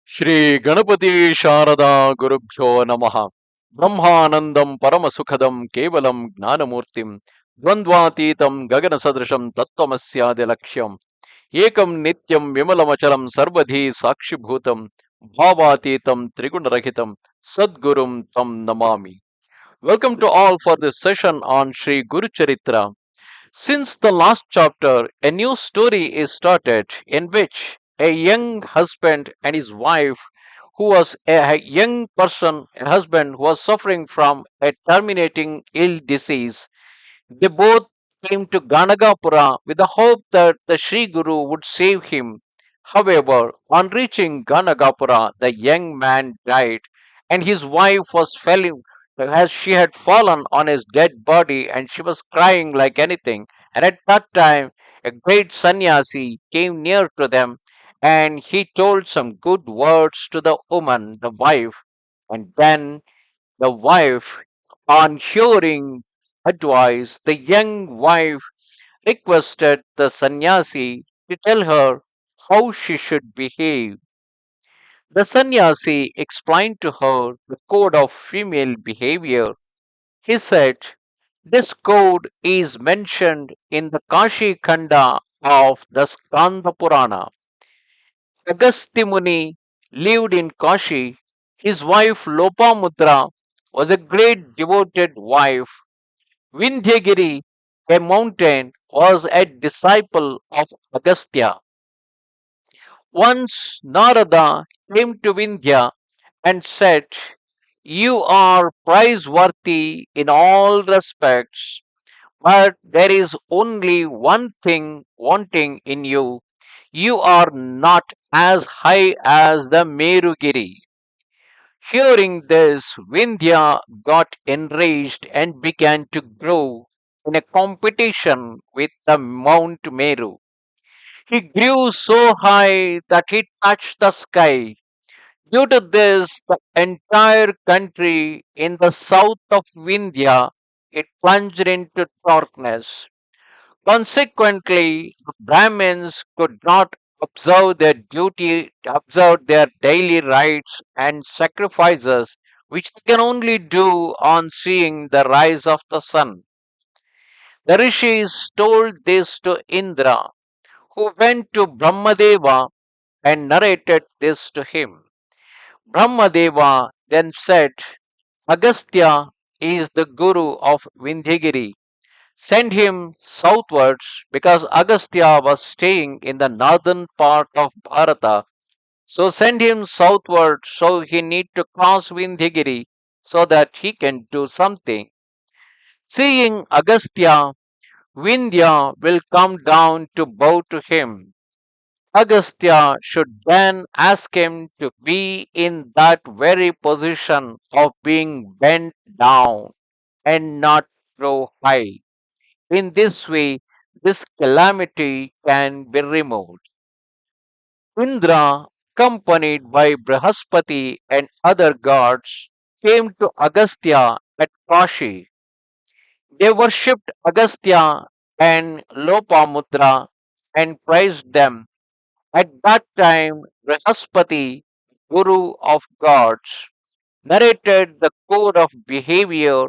Shri Ganapati Sharada Gurubhyo Namaha Brahmanandam Paramasukhadam Kevalam Gnanamurtim Dvandvatitam Gagana Sadrasham Tattvamasya Laksham Ekam Nityam Vimalamachalam Sarvadhi Sakshibhutam Bhavatitam Trigunarahitam Sadgurum Tam Namami. Welcome to all for this session on Sri Guru Charitra. Since the last chapter, a new story is started in which a young husband and his wife, who was a young person, a husband who was suffering from a terminating ill disease, they both came to Ganagapura with the hope that the Sri Guru would save him. However, on reaching Ganagapura, the young man died, and his wife was falling as she had fallen on his dead body, and she was crying like anything. And at that time, a great sannyasi came near to them, and he told some good words to the woman, the wife, and then the wife, on hearing advice, the young wife requested the sannyasi to tell her how she should behave. The sannyasi explained to her the code of female behavior. He said, this code is mentioned in the Kashi Khanda of the Skanda Purana. Agastya Muni lived in Kashi. His wife Lopamudra was a great devoted wife. Vindhyagiri, a mountain, was a disciple of Agastya. Once Narada came to Vindhya and said, you are praiseworthy in all respects, but there is only one thing wanting in you. You are not as high as the Merugiri. Hearing this, Vindhya got enraged and began to grow in a competition with the Mount Meru. He grew so high that he touched the sky. Due to this, the entire country in the south of Vindhya it plunged into darkness. Consequently, the Brahmins could not observe their daily rites and sacrifices, which they can only do on seeing the rise of the sun. The rishis told this to Indra, who went to Brahmadeva and narrated this to him. Brahmadeva then said, Agastya is the guru of Vindhyagiri. Send him southwards because Agastya was staying in the northern part of Bharata. So send him southward so he need to cross Vindhyagiri so that he can do something. Seeing Agastya, Vindhya will come down to bow to him. Agastya should then ask him to be in that very position of being bent down and not grow high. In this way, this calamity can be removed. Indra, accompanied by Brihaspati and other gods, came to Agastya at Kashi. They worshipped Agastya and Lopamudra and praised them. At that time, Brihaspati, Guru of gods, narrated the code of behavior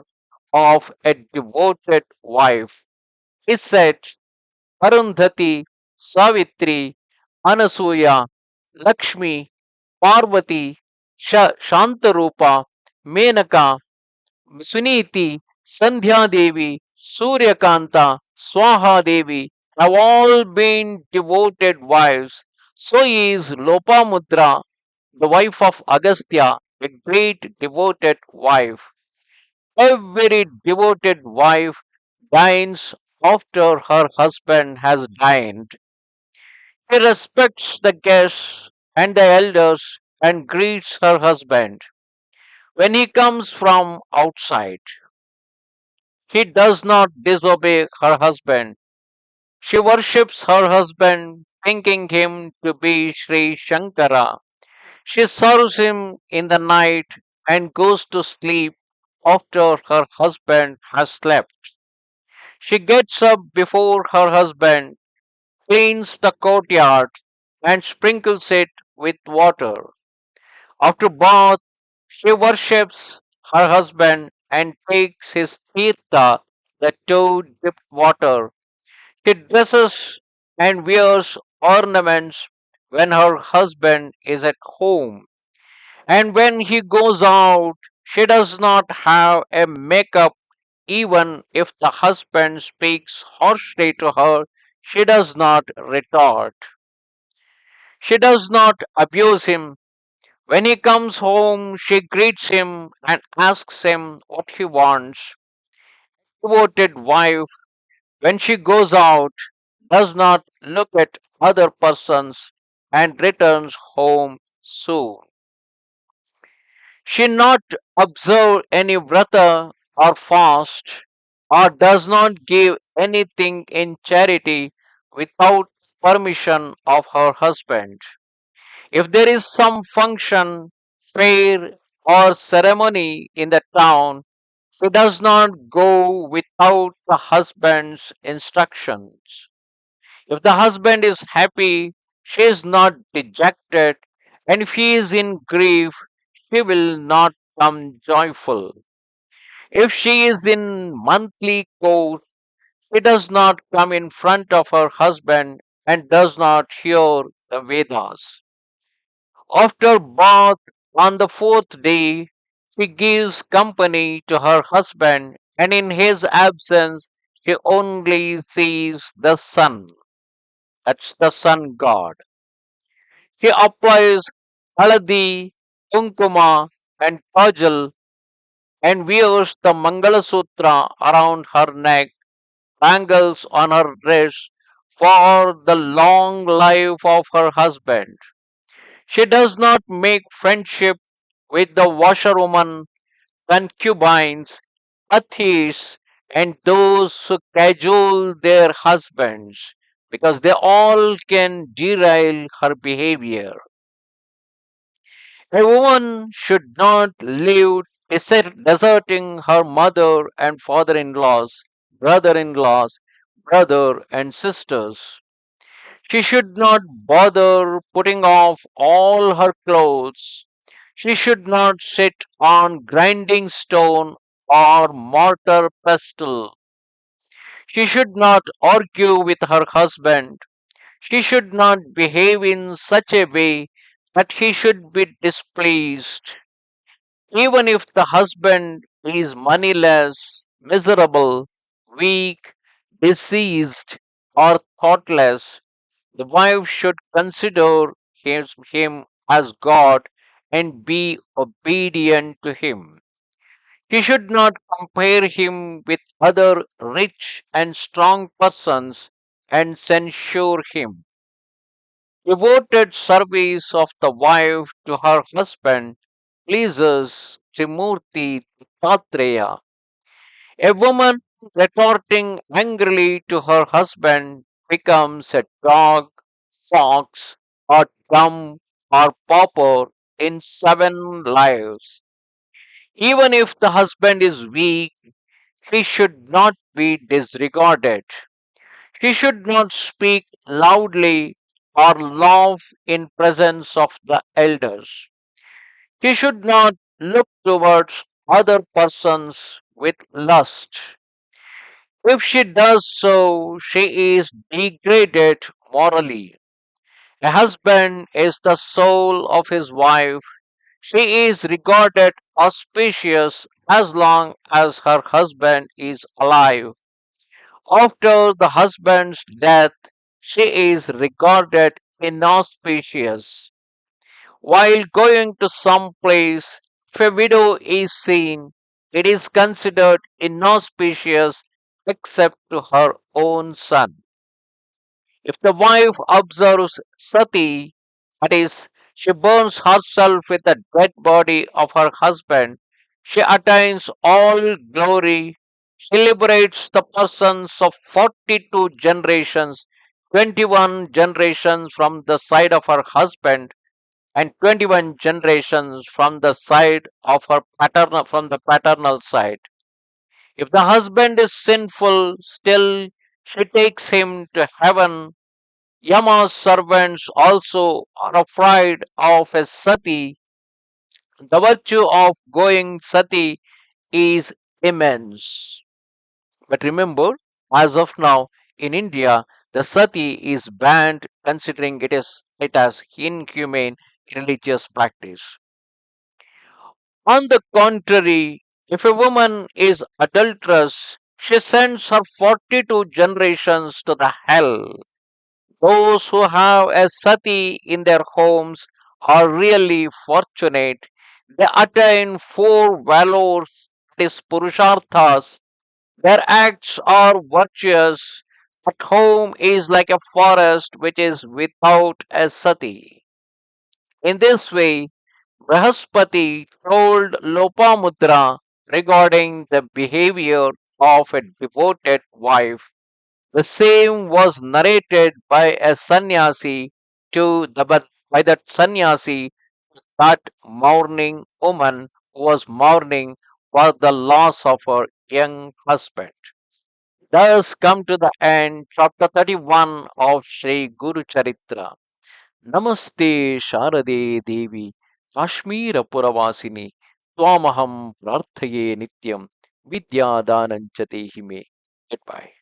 of a devoted wife. He said, Arundhati, Savitri, Anasuya, Lakshmi, Parvati, Shantarupa, Menaka, Suniti, Sandhya Devi, Suryakanta, Swaha Devi have all been devoted wives. So is Lopamudra, the wife of Agastya, a great devoted wife. Every devoted wife dines after her husband has dined. She respects the guests and the elders and greets her husband. When he comes from outside, she does not disobey her husband. She worships her husband, thinking him to be Sri Shankara. She serves him in the night and goes to sleep after her husband has slept. She gets up before her husband, cleans the courtyard, and sprinkles it with water. After bath, she worships her husband and takes his tirtha, the toe dipped water. She dresses and wears ornaments when her husband is at home. And when he goes out, she does not have a makeup. Even if the husband speaks harshly to her, she does not retort. She does not abuse him. When he comes home, she greets him and asks him what he wants. Devoted wife, when she goes out, does not look at other persons and returns home soon. She not observe any vrata or fast, or does not give anything in charity without permission of her husband. If there is some function, fair, or ceremony in the town, she does not go without the husband's instructions. If the husband is happy, she is not dejected, and if he is in grief, she will not come joyful. If she is in monthly court, she does not come in front of her husband and does not hear the Vedas. After bath on the fourth day, she gives company to her husband, and in his absence, she only sees the sun. That's the sun god. She applies haladi, kunkuma, and kajal and wears the Mangala Sutra around her neck, bangles on her wrist for the long life of her husband. She does not make friendship with the washerwoman, concubines, atheists, and those who cajole their husbands because they all can derail her behavior. A woman should not live deserting her mother and father in laws, brother and sisters. She should not bother putting off all her clothes. She should not sit on grinding stone or mortar pestle. She should not argue with her husband. She should not behave in such a way that he should be displeased. Even if the husband is moneyless, miserable, weak, diseased, or thoughtless, the wife should consider him as God and be obedient to him. She should not compare him with other rich and strong persons and censure him. Devoted service of the wife to her husband pleases Trimurti Tatreya. A woman retorting angrily to her husband becomes a dog, fox, or dumb or pauper in 7 lives. Even if the husband is weak, he should not be disregarded. He should not speak loudly or laugh in presence of the elders. He should not look towards other persons with lust. If she does so, she is degraded morally. A husband is the soul of his wife. She is regarded auspicious as long as her husband is alive. After the husband's death, she is regarded inauspicious. While going to some place, if a widow is seen, it is considered inauspicious except to her own son. If the wife observes Sati, that is, she burns herself with the dead body of her husband, she attains all glory. She liberates the persons of 42 generations, 21 generations from the side of her husband and 21 generations from the side of her paternal side. If the husband is sinful, still she takes him to heaven. Yama's servants also are afraid of a sati. The virtue of going Sati is immense. But remember, as of now, in India, the Sati is banned considering it as inhumane religious practice. On the contrary, if a woman is adulterous, she sends her 42 generations to the hell. Those who have a sati in their homes are really fortunate. They attain four valors, that is purusharthas. Their acts are virtuous. At home is like a forest which is without a sati. In this way, Brihaspati told Lopamudra regarding the behavior of a devoted wife. The same was narrated by a sannyasi by that sannyasi, that mourning woman who was mourning for the loss of her young husband. Thus come to the end, chapter 31 of Sri Guru Charitra. Namaste Sharade Devi Kashmira Puravasini Twamaham Prarthaye Nityam Vidya Dananchate Hime. Goodbye.